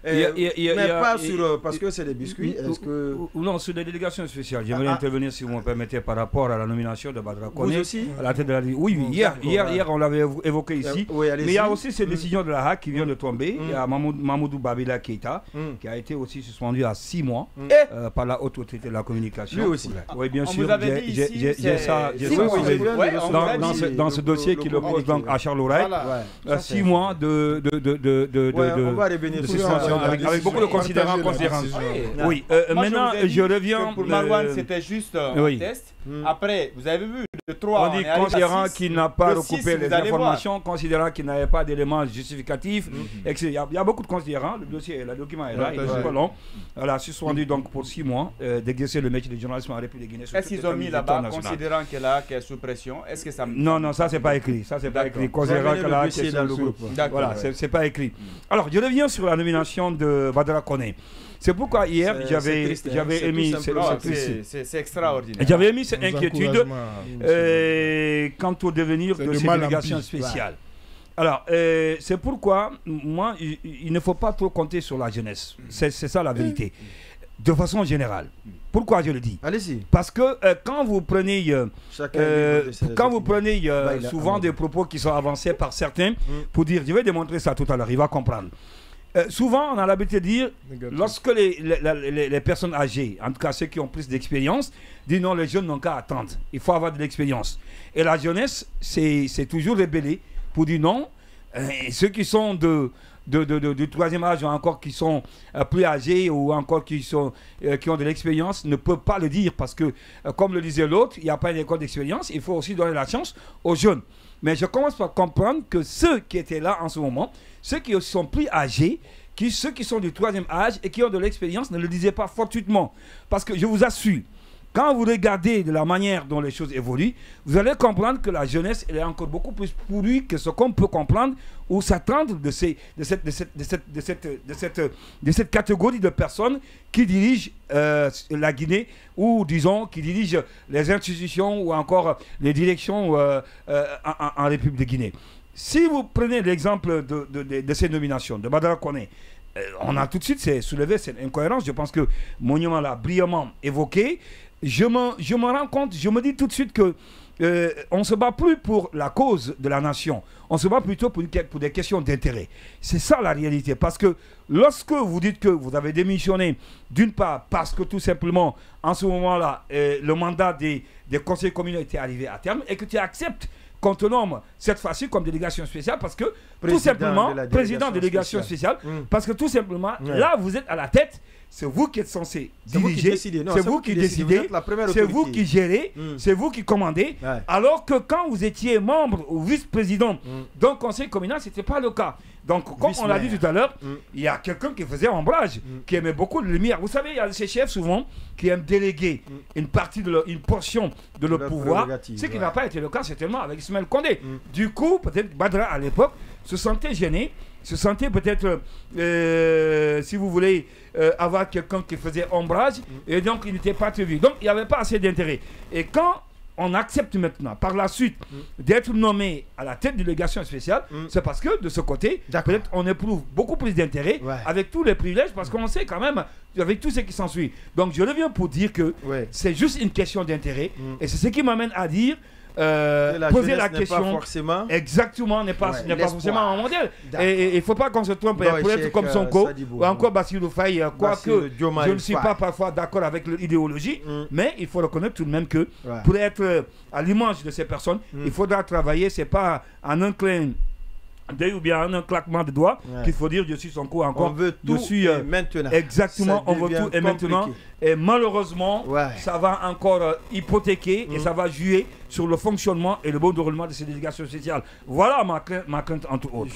Mais pas sur... Parce que c'est des biscuits. Est-ce que... Non, sur des délégations spéciales. J'aimerais intervenir, si vous me permettez, par rapport à la nomination de Badara Koné. Vous aussi à la tête de la... Oui, hier, on l'avait évoqué ici. Mais il y a aussi ces décisions de la HAC qui viennent de tomber. Il y a Mamoudou Babila Keïta, qui a été aussi suspendu à 6 mois par la haute autorité de la communication. Lui aussi. Oui, bien sûr. J'ai ça dans ce dossier qui le pose donc à Charles Oreille. 6 mois de suspension avec beaucoup de considérants. Oui, maintenant je reviens. Pour Marwan, c'était juste un test. Après, vous avez vu, de 3 on dit considérant qu'il n'a pas recoupé les informations, considérant qu'il n'avait pas d'éléments justificatifs. Il y a beaucoup de considérants. Le dossier, le document est là, il est pas long. Voilà, suspendu donc pour 6 mois d'exercer le métier de journalisme en République de Guinée. Est-ce qu'ils ont mis là-bas, considérant qu'elle est sous pression? Est-ce que ça... Non, ça c'est pas écrit. Ça c'est pas écrit. Considérant qu'elle a été dans le groupe. Voilà, c'est pas écrit. Alors, je reviens sur la nomination de Badara Koné. C'est pourquoi hier, j'avais émis... C'est extraordinaire. J'avais émis cette inquiétude quant au devenir de ces délégations spéciales. Alors, c'est pourquoi, moi, il ne faut pas trop compter sur la jeunesse. C'est ça la vérité. De façon générale. Pourquoi je le dis? Allez-y. Parce que quand vous prenez, souvent des propos qui sont avancés par certains pour dire, je vais démontrer ça tout à l'heure, il va comprendre. Souvent, on a l'habitude de dire, lorsque les personnes âgées, en tout cas ceux qui ont plus d'expérience, disent non, les jeunes n'ont qu'à attendre. Il faut avoir de l'expérience. Et la jeunesse, c'est toujours rébellé pour dire non. Ceux qui sont du troisième âge ou encore qui sont plus âgés ou encore qui ont de l'expérience ne peuvent pas le dire parce que, comme le disait l'autre, il n'y a pas une école d'expérience. Il faut aussi donner la chance aux jeunes. Mais je commence par comprendre que ceux qui étaient là en ce moment, ceux qui sont plus âgés, ceux qui sont du troisième âge et qui ont de l'expérience ne le disaient pas fortuitement. Parce que je vous assure, quand vous regardez de la manière dont les choses évoluent, vous allez comprendre que la jeunesse elle est encore beaucoup plus pourrie que ce qu'on peut comprendre ou s'attendre de cette catégorie de personnes qui dirigent la Guinée ou disons qui dirigent les institutions ou encore les directions en République de Guinée. Si vous prenez l'exemple de ces nominations, de Badara Koné, on a tout de suite soulevé cette incohérence. Je pense que Monument l'a brillamment évoqué. Je me rends compte, je me dis tout de suite que on ne se bat plus pour la cause de la nation. On se bat plutôt pour des questions d'intérêt. C'est ça la réalité. Parce que lorsque vous dites que vous avez démissionné, d'une part parce que tout simplement, en ce moment-là, le mandat des conseils communaux était arrivé à terme et que tu acceptes qu'on te nomme cette fois-ci comme délégation spéciale parce que tout simplement, président de délégation spéciale, parce que tout simplement, là vous êtes à la tête, c'est vous qui êtes censé diriger, c'est vous qui décidez, c'est vous qui gérez, c'est vous qui commandez, alors que quand vous étiez membre ou vice-président d'un conseil communal, ce n'était pas le cas. Donc, comme on l'a dit tout à l'heure, il y a quelqu'un qui faisait ombrage, qui aimait beaucoup de lumière. Vous savez, il y a ces chefs souvent qui aiment déléguer une partie une portion de leur pouvoir. Ce qui n'a pas été le cas, c'est tellement avec Ismaël Condé. Du coup, peut-être Badara à l'époque se sentait gêné, se sentait peut-être, si vous voulez, avoir quelqu'un qui faisait ombrage, et donc il n'était pas prévu. Donc, il n'y avait pas assez d'intérêt. Et quand on accepte maintenant, par la suite, d'être nommé à la tête de délégation spéciale, c'est parce que de ce côté, peut-être on éprouve beaucoup plus d'intérêt avec tous les privilèges, parce qu'on sait quand même, avec tout ce qui s'ensuit. Donc je reviens pour dire que c'est juste une question d'intérêt, et c'est ce qui m'amène à dire, poser la question, pas forcément exactement, n'est pas forcément un modèle. Et il ne faut pas qu'on se trompe, pour être comme Sonko, ou encore Bassirou Faye, quoique je ne suis pas parfois d'accord avec l'idéologie, mais il faut reconnaître tout de même que pour être à l'image de ces personnes, il faudra travailler, c'est pas en un clin d'œil ou bien un claquement de doigts qu'il faut dire je suis Sonko encore. On veut tout maintenant. Exactement, on veut tout et maintenant. Et malheureusement, ça va encore hypothéquer et ça va jouer sur le fonctionnement et le bon déroulement de ces délégations spéciales. Voilà ma crainte entre autres.